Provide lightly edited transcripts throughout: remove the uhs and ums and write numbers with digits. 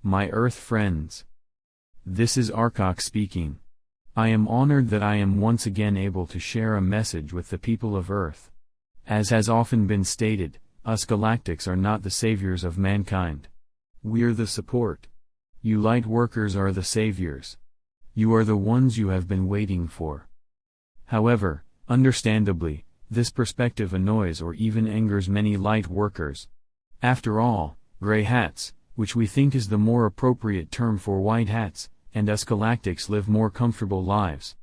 My Earth friends. This is Arkok speaking. I am honored that I am once again able to share a message with the people of Earth. As has often been stated, us galactics are not the saviors of mankind. We're the support. You Lightworkers are the saviors. You are the ones you have been waiting for. However, understandably, this perspective annoys or even angers many Lightworkers. After all, gray hats, which we think is the more appropriate term for white hats, and us galactics live more comfortable lives.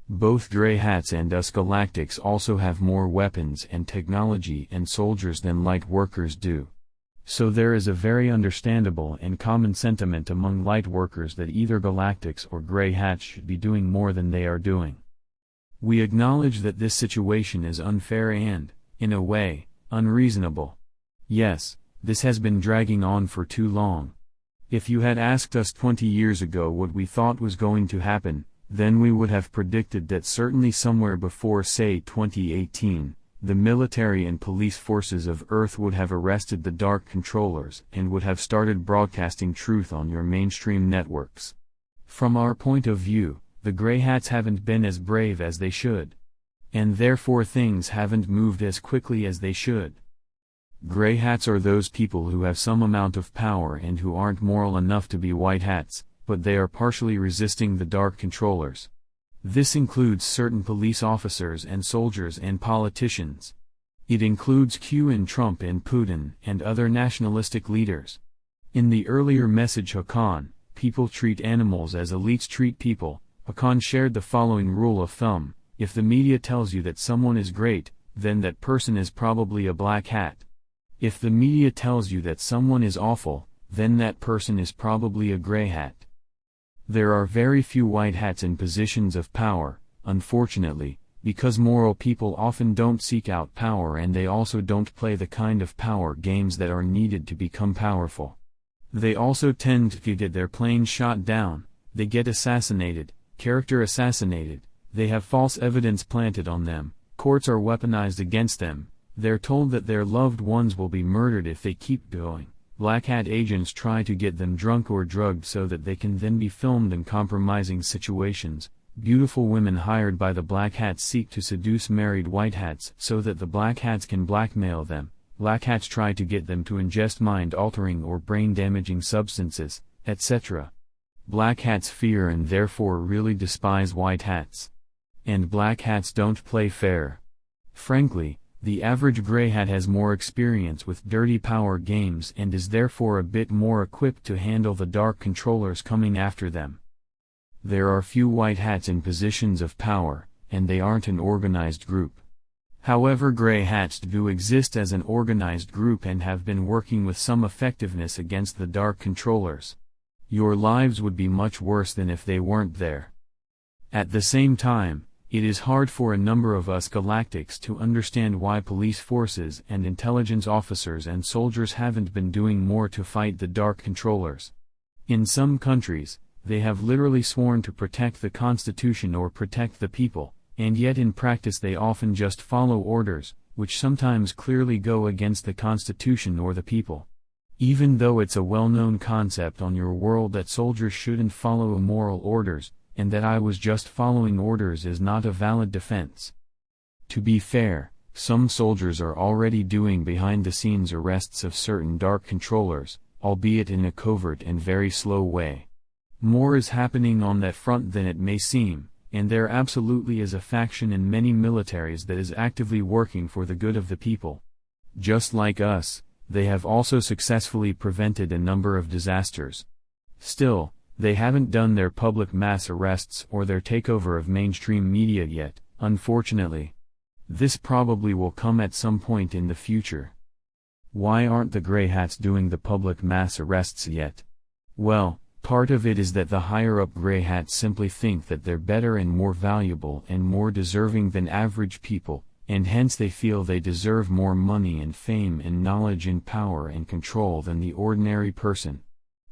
Both gray hats and us galactics also have more weapons and technology and soldiers than Lightworkers do. So there is a very understandable and common sentiment among Lightworkers that either galactics or gray hats should be doing more than they are doing. We acknowledge that this situation is unfair and, in a way, unreasonable. Yes, this has been dragging on for too long. If you had asked us 20 years ago what we thought was going to happen, then we would have predicted that certainly somewhere before say 2018, the military and police forces of Earth would have arrested the Dark Controllers and would have started broadcasting truth on your mainstream networks. From our point of view, the Grey Hats haven't been as brave as they should. And therefore things haven't moved as quickly as they should. Grey Hats are those people who have some amount of power and who aren't moral enough to be White Hats, but they are partially resisting the Dark Controllers. This includes certain police officers and soldiers and politicians. It includes Q and Trump and Putin and other nationalistic leaders. In the earlier message Hakann, people treat animals as elites treat people. Hakann shared the following rule of thumb: if the media tells you that someone is great, then that person is probably a black hat. If the media tells you that someone is awful, then that person is probably a gray hat. There are very few white hats in positions of power, unfortunately, because moral people often don't seek out power and they also don't play the kind of power games that are needed to become powerful. They also tend to get their planes shot down, they get assassinated, character assassinated, they have false evidence planted on them, courts are weaponized against them, they're told that their loved ones will be murdered if they keep going. Black hat agents try to get them drunk or drugged so that they can then be filmed in compromising situations. Beautiful women hired by the black hats seek to seduce married white hats so that the black hats can blackmail them. Black hats try to get them to ingest mind-altering or brain-damaging substances, etc. Black hats fear and therefore really despise white hats. And black hats don't play fair. Frankly, the average gray hat has more experience with dirty power games and is therefore a bit more equipped to handle the Dark Controllers coming after them. There are few white hats in positions of power, and they aren't an organized group. However, gray hats do exist as an organized group and have been working with some effectiveness against the Dark Controllers. Your lives would be much worse than if they weren't there. At the same time, it is hard for a number of us galactics to understand why police forces and intelligence officers and soldiers haven't been doing more to fight the Dark Controllers. In some countries, they have literally sworn to protect the Constitution or protect the people, and yet in practice they often just follow orders, which sometimes clearly go against the Constitution or the people. Even though it's a well-known concept on your world that soldiers shouldn't follow immoral orders, and that I was just following orders is not a valid defense. To be fair, some soldiers are already doing behind-the-scenes arrests of certain Dark Controllers, albeit in a covert and very slow way. More is happening on that front than it may seem, and there absolutely is a faction in many militaries that is actively working for the good of the people. Just like us, they have also successfully prevented a number of disasters. Still, they haven't done their public mass arrests or their takeover of mainstream media yet, unfortunately. This probably will come at some point in the future. Why aren't the gray hats doing the public mass arrests yet? Well, part of it is that the higher-up gray hats simply think that they're better and more valuable and more deserving than average people, and hence they feel they deserve more money and fame and knowledge and power and control than the ordinary person.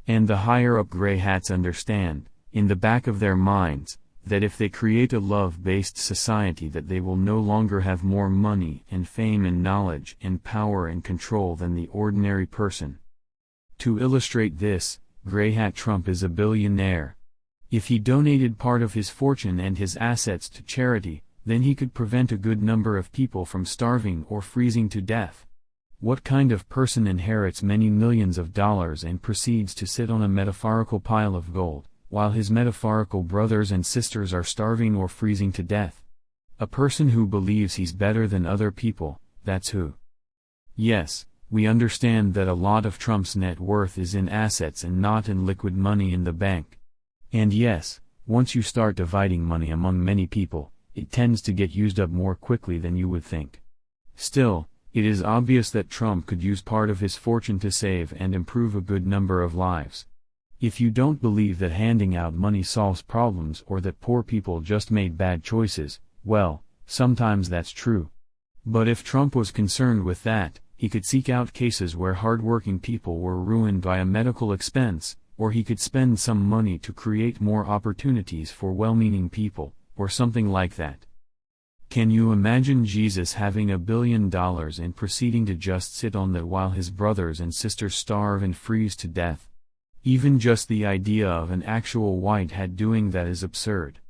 And the higher-up gray hats understand, in the back of their minds, that if they create a love-based society that they will no longer have more money and fame and knowledge and power and control than the ordinary person. To illustrate this, Grey Hat Trump is a billionaire. If he donated part of his fortune and his assets to charity, then he could prevent a good number of people from starving or freezing to death. What kind of person inherits many millions of dollars and proceeds to sit on a metaphorical pile of gold, while his metaphorical brothers and sisters are starving or freezing to death? A person who believes he's better than other people, that's who. Yes, we understand that a lot of Trump's net worth is in assets and not in liquid money in the bank. And yes, once you start dividing money among many people, it tends to get used up more quickly than you would think. Still, it is obvious that Trump could use part of his fortune to save and improve a good number of lives. If you don't believe that handing out money solves problems or that poor people just made bad choices, well, sometimes that's true. But if Trump was concerned with that, he could seek out cases where hardworking people were ruined by a medical expense, or he could spend some money to create more opportunities for well-meaning people, or something like that. Can you imagine Jesus having $1 billion and proceeding to just sit on that while his brothers and sisters starve and freeze to death? Even just the idea of an actual white hat doing that is absurd.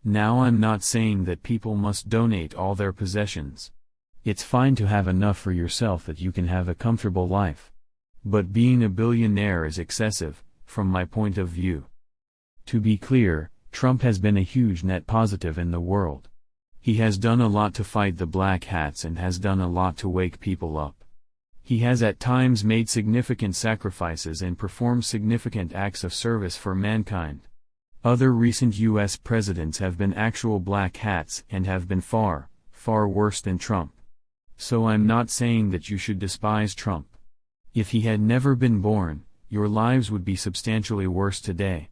Now, I'm not saying that people must donate all their possessions. It's fine to have enough for yourself that you can have a comfortable life. But being a billionaire is excessive, from my point of view. To be clear, Trump has been a huge net positive in the world. He has done a lot to fight the black hats and has done a lot to wake people up. He has at times made significant sacrifices and performed significant acts of service for mankind. Other recent US presidents have been actual black hats and have been far, far worse than Trump. So I'm not saying that you should despise Trump. If he had never been born, your lives would be substantially worse today.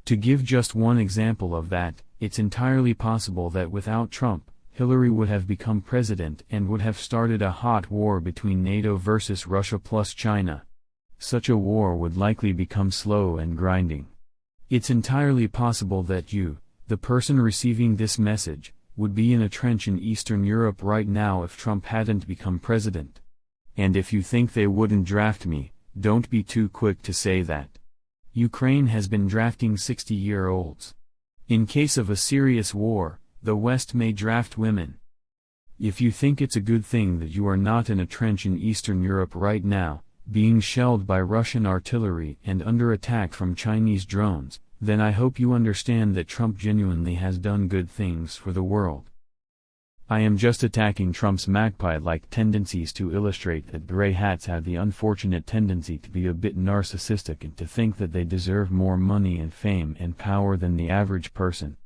To give just one example of that, it's entirely possible that without Trump, Hillary would have become president and would have started a hot war between NATO versus Russia plus China. Such a war would likely become slow and grinding. It's entirely possible that you, the person receiving this message, would be in a trench in Eastern Europe right now if Trump hadn't become president. And if you think they wouldn't draft me, don't be too quick to say that. Ukraine has been drafting 60-year-olds. In case of a serious war, the West may draft women. If you think it's a good thing that you are not in a trench in Eastern Europe right now, being shelled by Russian artillery and under attack from Chinese drones, then I hope you understand that Trump genuinely has done good things for the world. I am just attacking Trump's magpie-like tendencies to illustrate that gray hats have the unfortunate tendency to be a bit narcissistic and to think that they deserve more money and fame and power than the average person,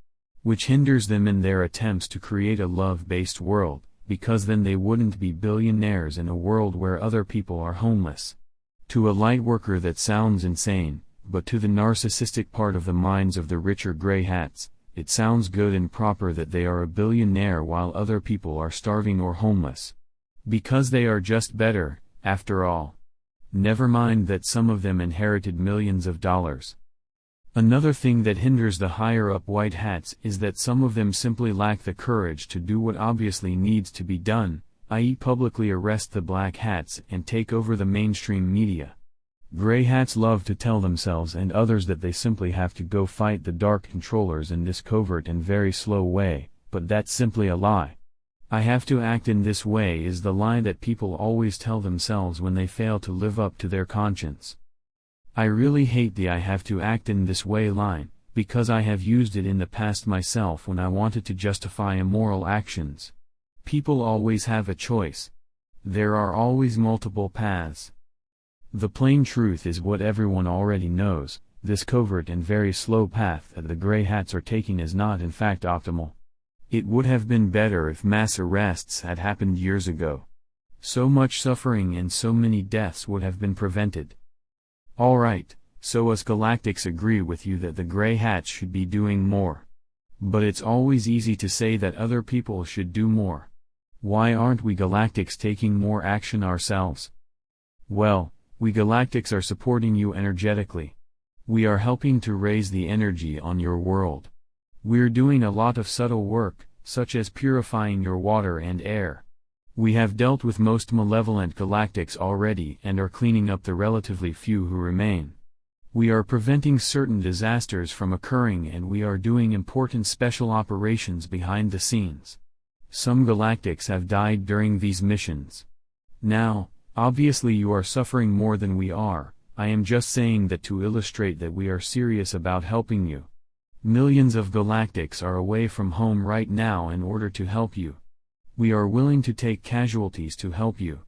which hinders them in their attempts to create a love-based world, because then they wouldn't be billionaires in a world where other people are homeless. To a lightworker that sounds insane, but to the narcissistic part of the minds of the richer gray hats, it sounds good and proper that they are a billionaire while other people are starving or homeless. Because they are just better, after all. Never mind that some of them inherited millions of dollars. Another thing that hinders the higher-up white hats is that some of them simply lack the courage to do what obviously needs to be done, i.e. publicly arrest the black hats and take over the mainstream media. Gray hats love to tell themselves and others that they simply have to go fight the dark controllers in this covert and very slow way, but that's simply a lie. I have to act in this way is the lie that people always tell themselves when they fail to live up to their conscience. I really hate the I have to act in this way line, because I have used it in the past myself when I wanted to justify immoral actions. People always have a choice. There are always multiple paths. The plain truth is what everyone already knows, this covert and very slow path that the gray hats are taking is not in fact optimal. It would have been better if mass arrests had happened years ago. So much suffering and so many deaths would have been prevented. Alright, so us galactics agree with you that the gray hats should be doing more. But it's always easy to say that other people should do more. Why aren't we galactics taking more action ourselves? Well, we galactics are supporting you energetically. We are helping to raise the energy on your world. We're doing a lot of subtle work, such as purifying your water and air. We have dealt with most malevolent galactics already and are cleaning up the relatively few who remain. We are preventing certain disasters from occurring, and we are doing important special operations behind the scenes. Some galactics have died during these missions. Now, obviously you are suffering more than we are. I am just saying that to illustrate that we are serious about helping you. Millions of galactics are away from home right now in order to help you. We are willing to take casualties to help you.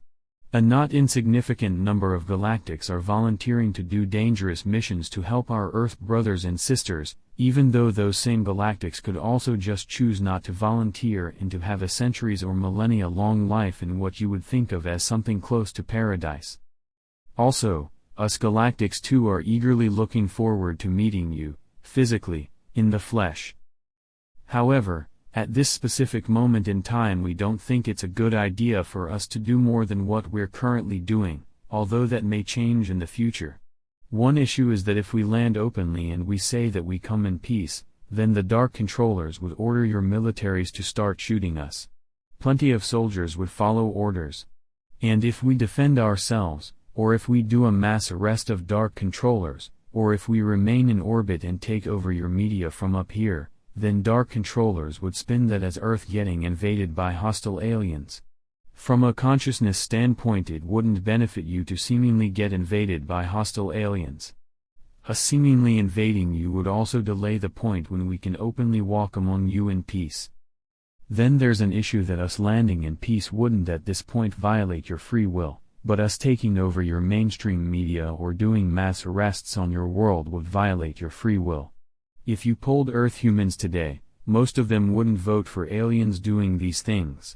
A not insignificant number of galactics are volunteering to do dangerous missions to help our Earth brothers and sisters, even though those same galactics could also just choose not to volunteer and to have a centuries or millennia long life in what you would think of as something close to paradise. Also, us galactics too are eagerly looking forward to meeting you, physically, in the flesh. However, at this specific moment in time we don't think it's a good idea for us to do more than what we're currently doing, although that may change in the future. One issue is that if we land openly and we say that we come in peace, then the Dark Controllers would order your militaries to start shooting us. Plenty of soldiers would follow orders. And if we defend ourselves, or if we do a mass arrest of Dark Controllers, or if we remain in orbit and take over your media from up here, then Dark Controllers would spin that as Earth getting invaded by hostile aliens. From a consciousness standpoint, it wouldn't benefit you to seemingly get invaded by hostile aliens. Us seemingly invading you would also delay the point when we can openly walk among you in peace. Then there's an issue that us landing in peace wouldn't at this point violate your free will, but us taking over your mainstream media or doing mass arrests on your world would violate your free will. If you polled Earth humans today, most of them wouldn't vote for aliens doing these things.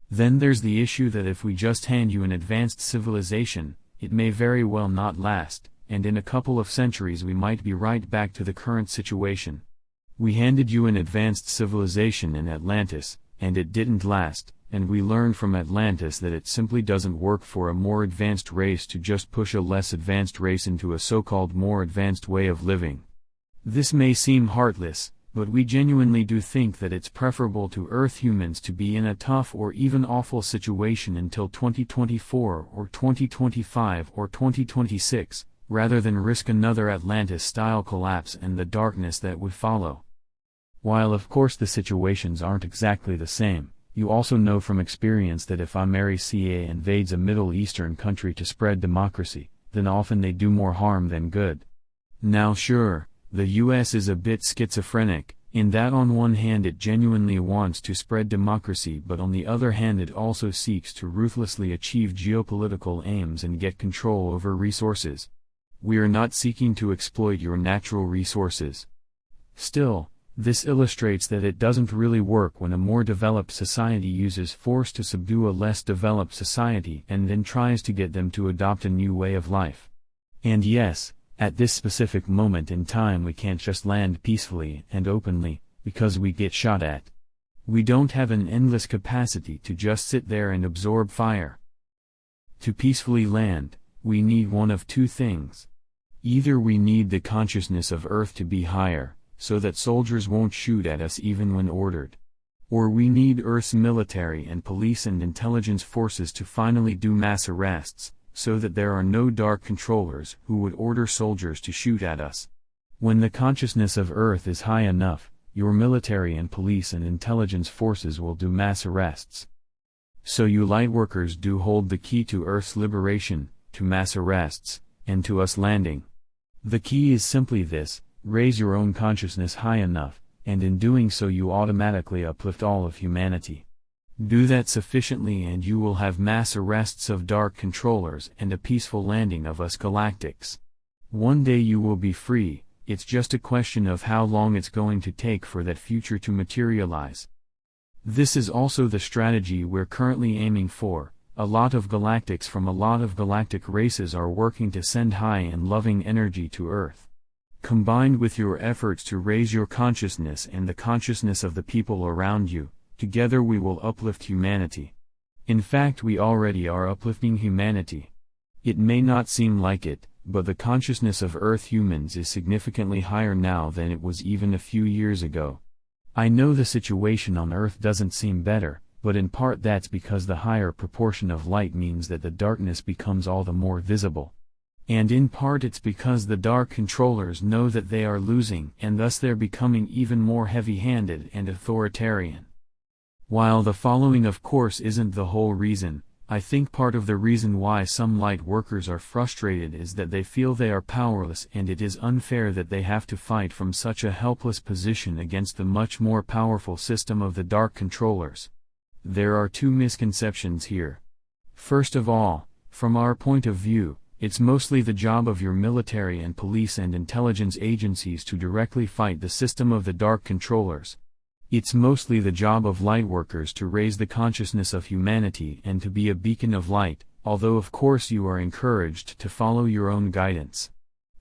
Then there's the issue that if we just hand you an advanced civilization, it may very well not last, and in a couple of centuries we might be right back to the current situation. We handed you an advanced civilization in Atlantis, and it didn't last. And we learned from Atlantis that it simply doesn't work for a more advanced race to just push a less advanced race into a so-called more advanced way of living. This may seem heartless, but we genuinely do think that it's preferable to Earth humans to be in a tough or even awful situation until 2024 or 2025 or 2026, rather than risk another Atlantis-style collapse and the darkness that would follow. While of course the situations aren't exactly the same, you also know from experience that if America invades a Middle Eastern country to spread democracy, then often they do more harm than good. Now sure, the US is a bit schizophrenic, in that on one hand it genuinely wants to spread democracy, but on the other hand it also seeks to ruthlessly achieve geopolitical aims and get control over resources. We are not seeking to exploit your natural resources. Still, this illustrates that it doesn't really work when a more developed society uses force to subdue a less developed society and then tries to get them to adopt a new way of life. And yes, at this specific moment in time we can't just land peacefully and openly, because we get shot at. We don't have an endless capacity to just sit there and absorb fire. To peacefully land, we need one of two things. Either we need the consciousness of Earth to be higher, so that soldiers won't shoot at us even when ordered. Or we need Earth's military and police and intelligence forces to finally do mass arrests, so that there are no Dark Controllers who would order soldiers to shoot at us. When the consciousness of Earth is high enough, your military and police and intelligence forces will do mass arrests. So you Lightworkers do hold the key to Earth's liberation, to mass arrests, and to us landing. The key is simply this: raise your own consciousness high enough, and in doing so you automatically uplift all of humanity. Do that sufficiently and you will have mass arrests of Dark Controllers and a peaceful landing of us galactics. One day you will be free, it's just a question of how long it's going to take for that future to materialize. This is also the strategy we're currently aiming for. A lot of galactics from a lot of galactic races are working to send high and loving energy to Earth. Combined with your efforts to raise your consciousness and the consciousness of the people around you, together we will uplift humanity. In fact, we already are uplifting humanity. It may not seem like it, but the consciousness of Earth humans is significantly higher now than it was even a few years ago. I know the situation on Earth doesn't seem better, but in part that's because the higher proportion of light means that the darkness becomes all the more visible. And in part it's because the Dark Controllers know that they are losing, and thus they're becoming even more heavy-handed and authoritarian. While the following of course isn't the whole reason, I think part of the reason why some Lightworkers are frustrated is that they feel they are powerless, and it is unfair that they have to fight from such a helpless position against the much more powerful system of the Dark Controllers. There are two misconceptions here. First of all, from our point of view, it's mostly the job of your military and police and intelligence agencies to directly fight the system of the Dark Controllers. It's mostly the job of Lightworkers to raise the consciousness of humanity and to be a beacon of light, although of course you are encouraged to follow your own guidance.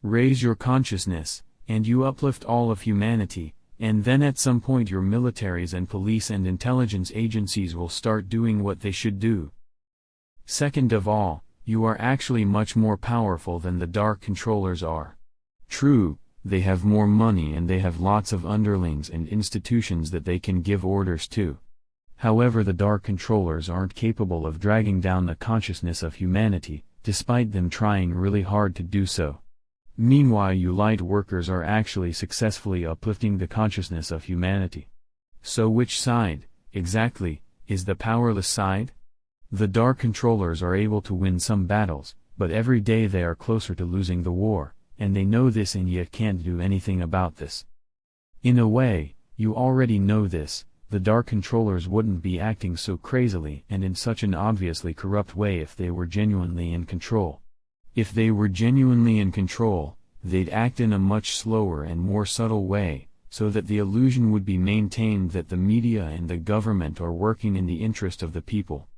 Raise your consciousness, and you uplift all of humanity, and then at some point your militaries and police and intelligence agencies will start doing what they should do. Second of all, you are actually much more powerful than the Dark Controllers are. True, they have more money and they have lots of underlings and institutions that they can give orders to. However, the Dark Controllers aren't capable of dragging down the consciousness of humanity, despite them trying really hard to do so. Meanwhile, you Lightworkers are actually successfully uplifting the consciousness of humanity. So which side, exactly, is the powerless side? The Dark Controllers are able to win some battles, but every day they are closer to losing the war, and they know this and yet can't do anything about this. In a way, you already know this. The Dark Controllers wouldn't be acting so crazily and in such an obviously corrupt way if they were genuinely in control. If they were genuinely in control, they'd act in a much slower and more subtle way, so that the illusion would be maintained that the media and the government are working in the interest of the people.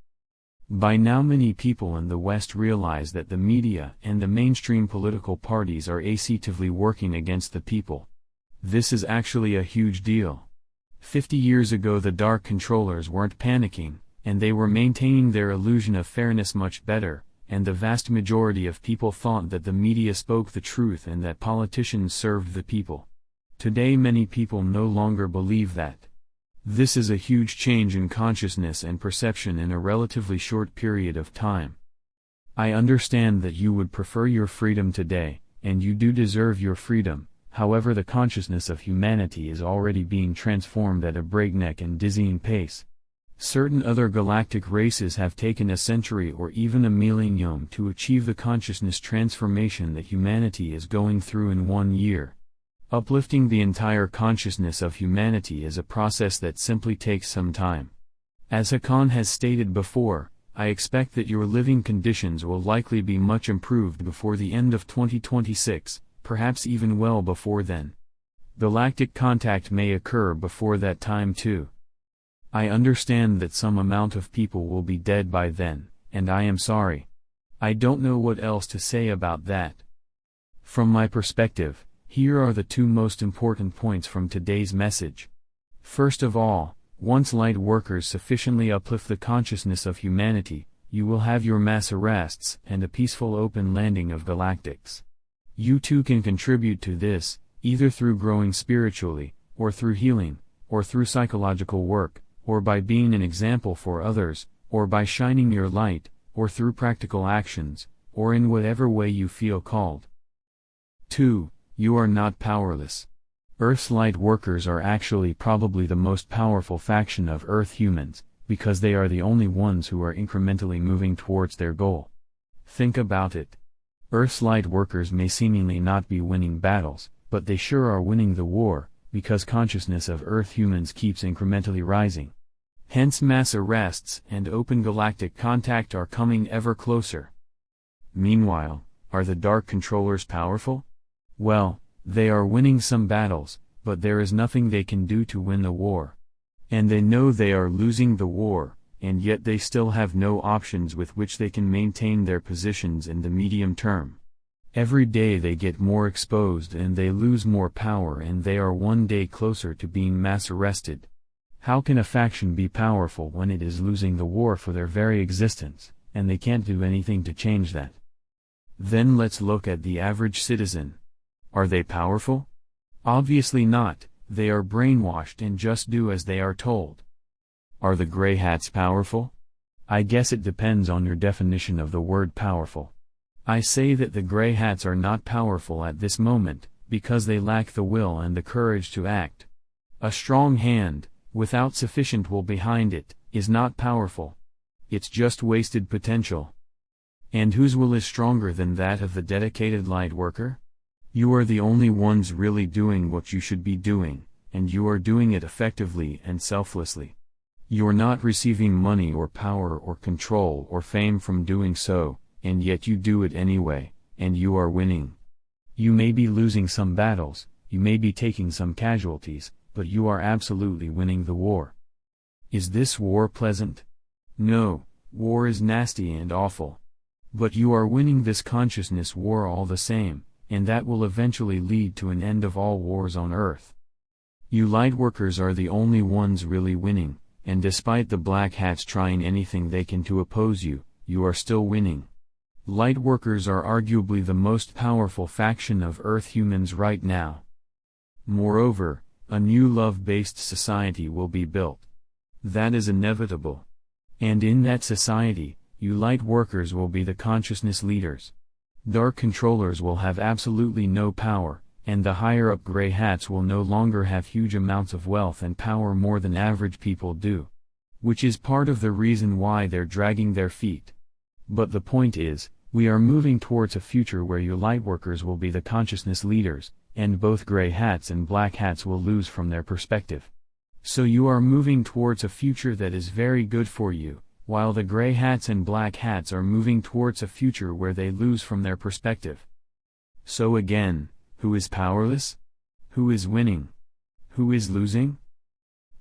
By now many people in the West realize that the media and the mainstream political parties are actively working against the people. This is actually a huge deal. 50 years ago the Dark Controllers weren't panicking, and they were maintaining their illusion of fairness much better, and the vast majority of people thought that the media spoke the truth and that politicians served the people. Today many people no longer believe that. This is a huge change in consciousness and perception in a relatively short period of time. I understand that you would prefer your freedom today, and you do deserve your freedom. However, the consciousness of humanity is already being transformed at a breakneck and dizzying pace. Certain other galactic races have taken a century or even a millennium to achieve the consciousness transformation that humanity is going through in 1 year. Uplifting the entire consciousness of humanity is a process that simply takes some time. As Hakann has stated before, I expect that your living conditions will likely be much improved before the end of 2026, perhaps even well before then. Galactic contact may occur before that time too. I understand that some amount of people will be dead by then, and I am sorry. I don't know what else to say about that. From my perspective, here are the two most important points from today's message. First of all, once Lightworkers sufficiently uplift the consciousness of humanity, you will have your mass arrests and a peaceful open landing of galactics. You too can contribute to this, either through growing spiritually, or through healing, or through psychological work, or by being an example for others, or by shining your light, or through practical actions, or in whatever way you feel called. 2. You are not powerless. Earth's Lightworkers are actually probably the most powerful faction of Earth humans, because they are the only ones who are incrementally moving towards their goal. Think about it. Earth's Lightworkers may seemingly not be winning battles, but they sure are winning the war, because consciousness of Earth humans keeps incrementally rising. Hence mass arrests and open galactic contact are coming ever closer. Meanwhile, are the Dark Controllers powerful? Well, they are winning some battles, but there is nothing they can do to win the war. And they know they are losing the war, and yet they still have no options with which they can maintain their positions in the medium term. Every day they get more exposed and they lose more power, and they are one day closer to being mass arrested. How can a faction be powerful when it is losing the war for their very existence, and they can't do anything to change that? Then let's look at the average citizen. Are they powerful? Obviously not. They are brainwashed and just do as they are told. Are the gray hats powerful? I guess it depends on your definition of the word powerful. I say that the Grey Hats are not powerful at this moment, because they lack the will and the courage to act. A strong hand, without sufficient will behind it, is not powerful. It's just wasted potential. And whose will is stronger than that of the dedicated Lightworker? You are the only ones really doing what you should be doing, and you are doing it effectively and selflessly. You're not receiving money or power or control or fame from doing so, and yet you do it anyway, and you are winning. You may be losing some battles, you may be taking some casualties, but you are absolutely winning the war. Is this war pleasant? No, war is nasty and awful. But you are winning this consciousness war all the same, and that will eventually lead to an end of all wars on Earth. You Lightworkers are the only ones really winning, and despite the Black Hats trying anything they can to oppose you, you are still winning. Lightworkers are arguably the most powerful faction of Earth humans right now. Moreover, a new love-based society will be built. That is inevitable. And in that society, you Lightworkers will be the consciousness leaders. Dark controllers will have absolutely no power, and the higher-up Grey Hats will no longer have huge amounts of wealth and power more than average people do. Which is part of the reason why they're dragging their feet. But the point is, we are moving towards a future where you Lightworkers will be the consciousness leaders, and both Grey Hats and Black Hats will lose from their perspective. So you are moving towards a future that is very good for you, while the Grey Hats and Black Hats are moving towards a future where they lose from their perspective. So again, who is powerless? Who is winning? Who is losing?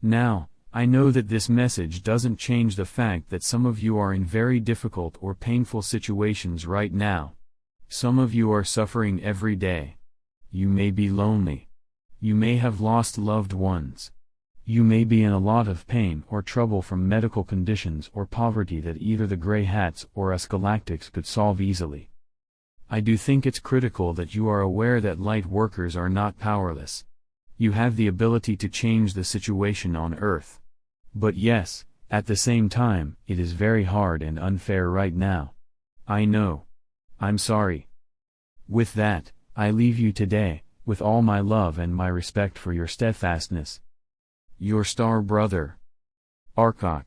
Now, I know that this message doesn't change the fact that some of you are in very difficult or painful situations right now. Some of you are suffering every day. You may be lonely. You may have lost loved ones. You may be in a lot of pain or trouble from medical conditions or poverty that either the Grey Hats or us Galactics could solve easily. I do think it's critical that you are aware that Lightworkers are not powerless. You have the ability to change the situation on Earth. But yes, at the same time, it is very hard and unfair right now. I know. I'm sorry. With that, I leave you today, with all my love and my respect for your steadfastness. Your star brother, Hakann.